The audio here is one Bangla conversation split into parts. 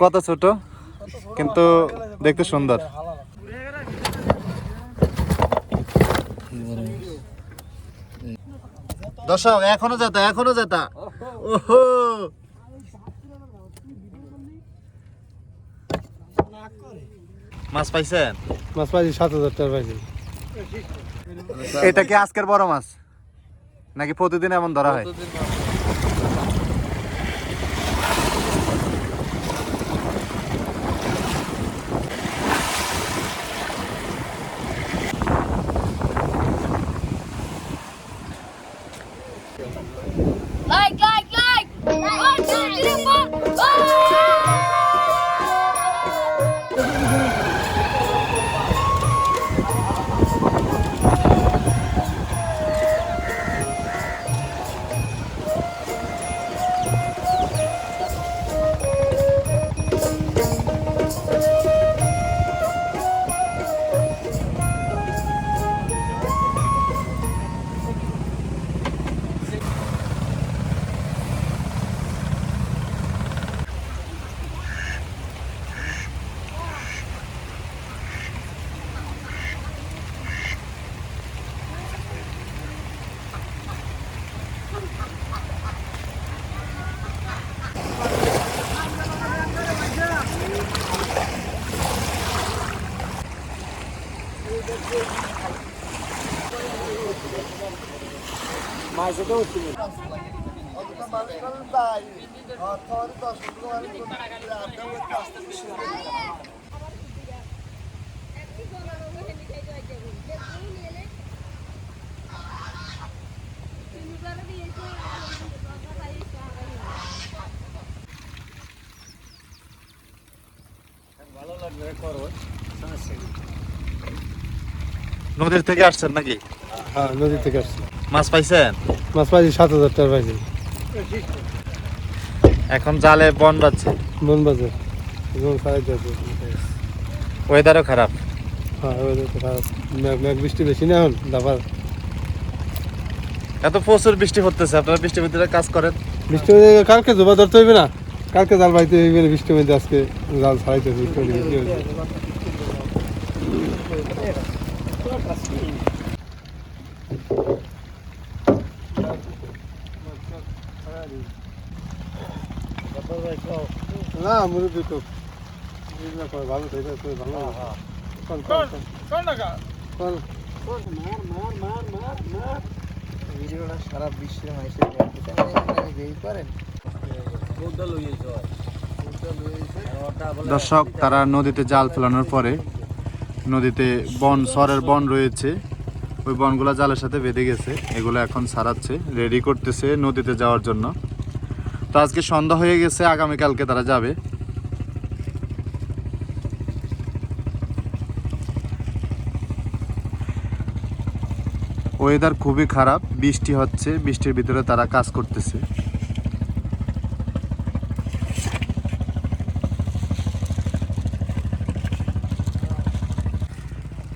কত ছোট কিন্তু দেখতে সুন্দর। দর্শক এখনো যেতা ওহো মাছ পাইছেন? মাছ পাইছি 7,000 টাকা পাইছি। এটা কি আজকের বড় মাছ নাকি প্রতিদিন এমন ধরা হয়? নদীর থেকে আসছেন নাকি? হ্যাঁ, নদী থেকে আসছি। মাছ পাইছেন? মাছ পাইছি 7,000 টাকা পাইছি। এখন জালে বন বাজছে, মন বাজার এবং সাইড যাচ্ছে। ওয়েদারও খারাপ। হ্যাঁ, ওদের তো খারাপ। মেঘ বৃষ্টি বেশি না এখন দাবার। এত প্রচুর বৃষ্টি হতেছে, আপনারা বৃষ্টির ভিতরে কাজ করেন? বৃষ্টি হয়ে কালকে জোবা ধরতে হইবে না, কালকে জাল বাইতে হইবে না। বৃষ্টির মধ্যে আজকে জাল ছাড়াইতে হবে। বৃষ্টি হলে বেশি হইবে। না মুরব্বী তো ভালো থেকে ভালো। সারা বিশ্বের মানুষের করেন। দর্শক, তারা নদীতে জাল ফেলানোর পরে নদীতে সরের বন রয়েছে, ওই বনগুলা জালের সাথে বেঁধে গেছে। এগুলো এখন ছাড়াচ্ছে, রেডি করতেছে নদীতে যাওয়ার জন্য। তো আজকে সন্ধ্যা হয়ে গেছে, আগামীকালকে তারা যাবে। ওয়েদার খুবই খারাপ, বৃষ্টি হচ্ছে, বৃষ্টির ভিতরে তারা কাজ করতেছে।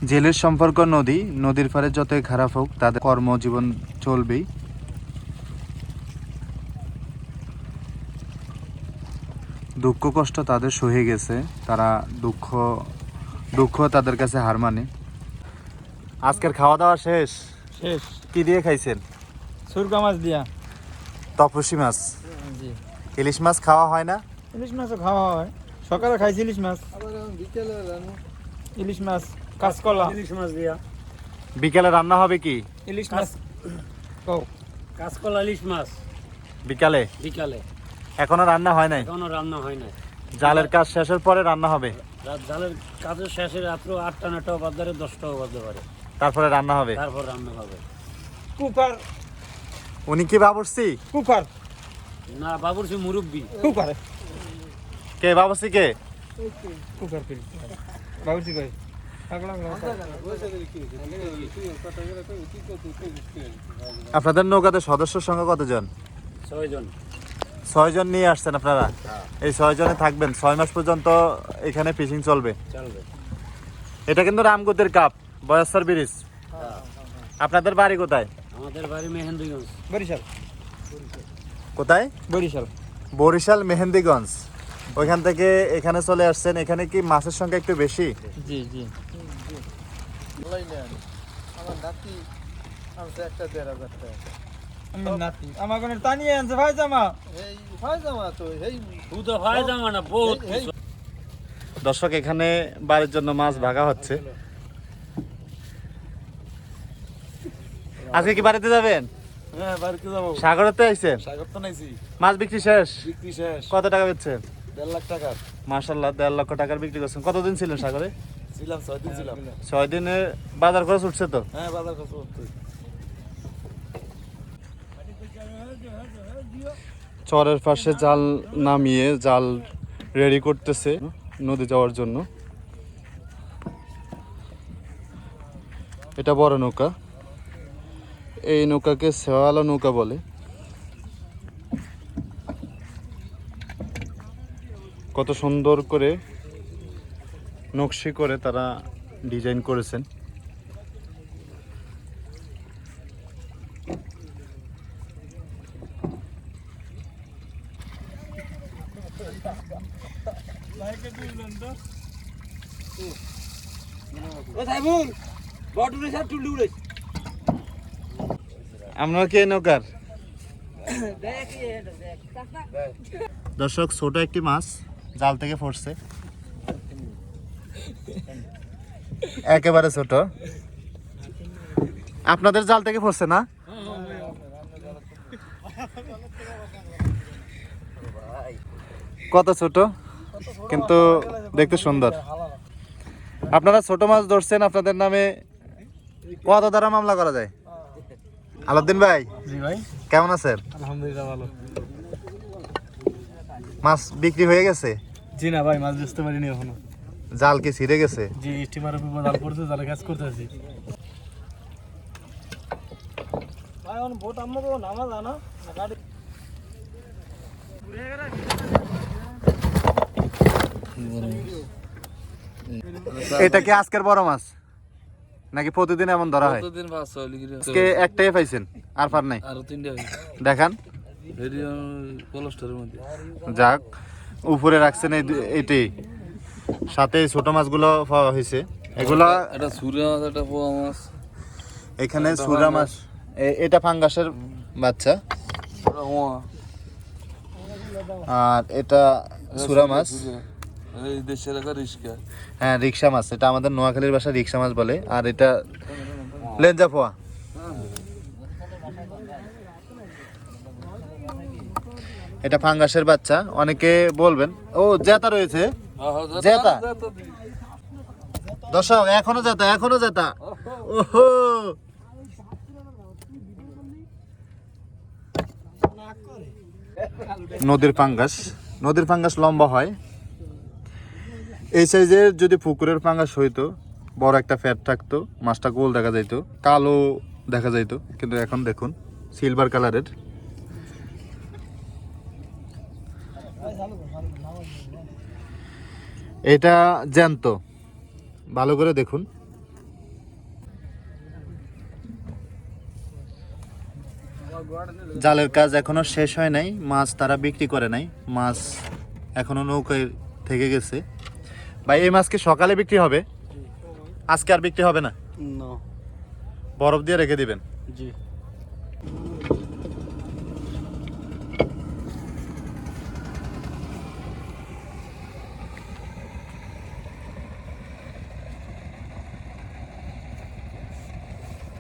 জেলের সম্পর্ক নদী, নদীর পারে যতই খারাপ হোক তাদের কর্মজীবন চলবেই। দুঃখ কষ্ট তাদের সহে গেছে, তারা দুঃখ তাদের কাছে হার মানে। আজকের খাওয়া দাওয়া শেষ? শেষ। কি দিয়ে খাইছেন? সুরকা মাছ দিয়া। তপসী মাছ? জি। ইলিশ মাছ খাওয়া হয় না? ইলিশ মাছও খাওয়া হয়, সকালে খাইছি ইলিশ মাছ। ইলিশ মাছ কাঁচকলা। ইলিশ মাছ দিয়া বিকেলে রান্না হবে কি? ইলিশ মাছ কাঁচকলা ইলিশ মাছ বিকালে? বিকালে। এখনো রান্না হয় নাই? এখনো রান্না হয় নাই। জালের কাজ শেষের পরে রান্না হবে? জালের কাজের শেষে রাত্র 8টা 9টা বাজতে পারে, 10টাও বাজতে পারে। তারপরে রান্না হবে? তারপর রান্না হবে। কুকার। উনি কি বাবুর্চি? কুকার না, বাবুর্চি মুরব্বি। কুকার কে বাবুর্চি? কে কুকার? বাবুর্চি কই? আপনাদের নৌকাতে সদস্য সংখ্যা কতজন? 6 জন। 6 জন নিয়ে আসছেন আপনারা? এই 6 জনে থাকবেন 6 মাস পর্যন্ত এখানে ফিশিং চলবে? এটা কিন্তু রামগতির কাপ, বয়াসর ব্রিজ। আপনাদের বাড়ি কোথায়? আমাদের বাড়ি মেহেন্দিগঞ্জ, বরিশাল। কোথায়? বরিশাল। বরিশাল মেহেন্দিগঞ্জ। ওইখান থেকে এখানে চলে আসছেন, এখানে কি মাছের সংখ্যা একটু বেশি? জি জি। আমার নাতি আনছে একটা 1,500 টাকা। আমার কোন টানিয়ে আনছে ভাই জামা। এই পায়জামা তো এই শুধু হয় জামা না, বহুত কিছু। দর্শক এখানে বাড়ির জন্য মাছ ভাগা হচ্ছে। আজকে কি বাড়িতে যাবেন? হ্যাঁ বাড়িতে যাবো। সাগরতে আইছেন? সাগর তো নাইছি, মাছ বিক্রি শেষ? বিক্রি শেষ। কত টাকা বেচছেন? 1.5 লাখ টাকা মাশাআল্লাহ, 1.5 লক্ষ টাকার বিক্রি করছেন। কতদিন ছিলেন সাগরে? ছিলাম, 6 দিন ছিলাম। 6 দিনে বাজার খরচ উঠছে তো? হ্যাঁ বাজার কত হচ্ছে? চরের পাশে জাল নামিয়ে জাল রেডি করতেছে নদী যাওয়ার জন্য। এটা বড় নৌকা, এই নৌকাকে শেওয়ালা নৌকা বলে। কত সুন্দর করে নকশি করে তারা ডিজাইন করেছেন। আমরা কি এই নৌকার দর্শক? ছোট একটি মাছ জাল থেকে পড়ছে, একেবারে ছোট। আপনাদের জাল থেকে পড়ছে না? কত ছোট, কিন্তু দেখতে সুন্দর। আপনারা ছোট মাছ ধরছেন, আপনাদের নামে কত দ্বারা মামলা করা যায়? আলাউদ্দিন ভাই, জি ভাই, কেমন আছেন? আলহামদুলিল্লাহ ভালো। মাছ বিক্রি হয়ে গেছে? জি না ভাই, মাছ বুঝতে পারিনি এখনো। জাল কি ছিঁড়ে গেছে? জি স্টিমারের উপর জাল পড়ছে, জালে কাজ করতেছি। ভাই এখন ভোট আমাকে নামা জানা না গাড়ি এটা কি আজকের বড় মাছ নাকি প্রতিদিন এমন ধরা হয়? প্রতিদিন মাছ হয় লিগিরে। আজকে একটাই পাইছেন, আর পার নাই? আরো 3টা হয়। দেখান। রেডিও কোলেস্টোরের মধ্যে। যাক, উপরে রাখছেন এটাই, সাথে ছোট মাছগুলো পাওয়া হয়েছে। এগুলা এটা সুরা মাছ, এটা পোয়া মাছ। এখানে সুরা মাছ, এটা ফাঙ্গাসের বাচ্চা, এটা হোয়া। আর এটা সুরা মাছ। এই দেশের একটা রিস্কা। হ্যাঁ, রিক্সা মাছ, এটা আমাদের নোয়াখালীর ভাষায় রিক্সা মাছ বলে। আর এটা লেঞ্জা পোয়া। এটা ফাঙ্গাসের বাচ্চা। অনেকে বলবেন ও জেতা রয়েছে, জেতা। দর্শক এখনো জেতা, এখনো জেতা। ওহো, নদীর পাঙ্গাস। নদীর পাঙ্গাস লম্বা হয়। এই সাইজের যদি পুকুরের পাঙ্গাস হইতো, বড় একটা ফ্যাট থাকতো, মাছটা গোল দেখা যাইতো, কালো দেখা যাইতো, কিন্তু এখন দেখুন সিলভার কালারের। এটা জ্যান্ত, ভালো করে দেখুন। জালের কাজ এখনো শেষ হয় নাই, মাছ তারা বিক্রি করে নাই, মাছ এখনো নৌকায় থেকে গেছে। ভাই, এই মাছ কি সকালে বিক্রি হবে? আজকে আর বিক্রি হবে না? না। বরফ দিয়ে রেখে দিবেন? জি।